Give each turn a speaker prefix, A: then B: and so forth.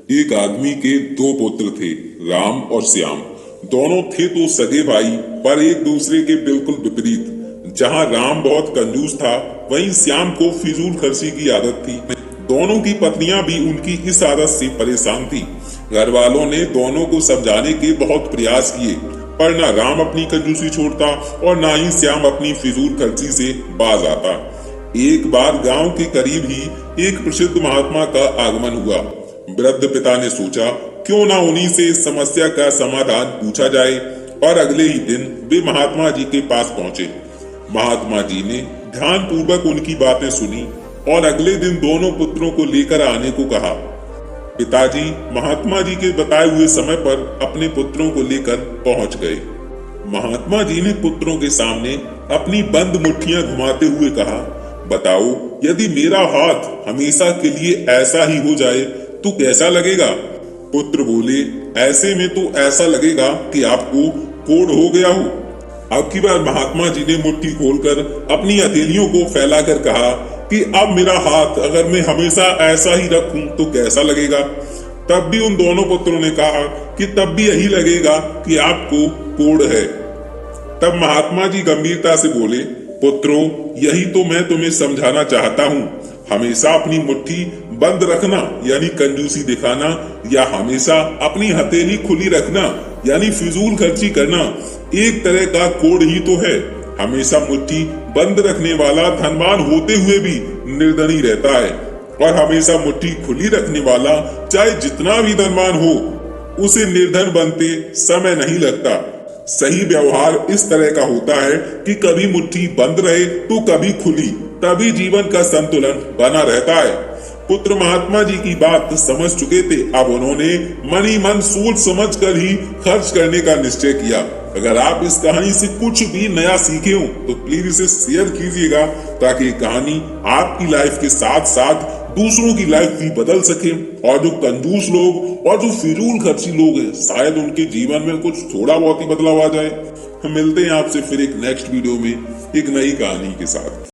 A: एक आदमी के दो पुत्र थे, राम और श्याम। दोनों थे तो सगे भाई, पर एक दूसरे के बिल्कुल विपरीत। जहां राम बहुत कंजूस था, वहीं श्याम को फिजूल खर्ची की आदत थी। दोनों की पत्नियां भी उनकी इस आदत से परेशान थी। घर वालों ने दोनों को समझाने के बहुत प्रयास किए, पर ना राम अपनी कंजूसी छोड़ता और ना ही श्याम अपनी फिजूल खर्ची से बाज आता। एक बार गांव के करीब ही एक प्रसिद्ध महात्मा का आगमन हुआ। वृद्ध पिता ने सोचा, क्यों ना उन्हीं से इस समस्या का समाधान पूछा जाए, और अगले ही दिन वे महात्मा जी के पास पहुंचे। महात्मा जी ने ध्यान पूर्वक उनकी बातें सुनी और अगले दिन दोनों पुत्रों को लेकर आने को कहा। पिताजी महात्मा जी के बताए हुए समय पर अपने पुत्रों को लेकर पहुंच गए। महात्मा जी ने पुत्रों के सामने अपनी बंद मुट्ठियां घुमाते हुए कहा, बताओ, यदि मेरा हाथ हमेशा के लिए ऐसा ही हो जाए तो कैसा लगेगा? पुत्र बोले, ऐसे में तो ऐसा लगेगा कि आपको कोढ़ हो गया हो। अब की बार महात्मा जी ने मुट्ठी खोलकर अपनी हथेलियों को फैलाकर कहा कि अब मेरा हाथ अगर मैं हमेशा ऐसा ही रखूं तो कैसा लगेगा? तब भी उन दोनों पुत्रों ने कहा कि तब भी यही लगेगा कि आपको कोढ़ है। तब महात्मा जी गंभीरता से बोले, पुत्रों, यही तो मैं तुम्हें समझाना चाहता हूँ। हमेशा अपनी मुट्ठी बंद रखना यानी कंजूसी दिखाना, या हमेशा अपनी हथेली खुली रखना यानी फिजूल खर्ची करना एक तरह का कोढ़ ही तो है। हमेशा मुट्ठी बंद रखने वाला धनवान होते हुए भी निर्धनी रहता है, और हमेशा मुट्ठी खुली रखने वाला चाहे जितना भी धनवान हो, उसे निर्धन बनते समय नहीं लगता। सही व्यवहार इस तरह का होता है कि कभी मुट्ठी बंद रहे तो कभी खुली, तभी जीवन का संतुलन बना रहता है। पुत्र महात्मा जी की बात समझ चुके थे। अब उन्होंने मन ही मन सोच समझ कर ही खर्च करने का निश्चय किया। अगर आप इस कहानी से कुछ भी नया सीखे हो तो प्लीज इसे शेयर कीजिएगा, ताकि कहानी आपकी लाइफ के साथ साथ दूसरों की लाइफ भी बदल सके। और जो कंजूस लोग और जो फिजूल खर्ची लोग हैं, शायद उनके जीवन में कुछ थोड़ा बहुत ही बदलाव आ जाए। हम मिलते हैं आपसे फिर एक नेक्स्ट वीडियो में एक नई कहानी के साथ।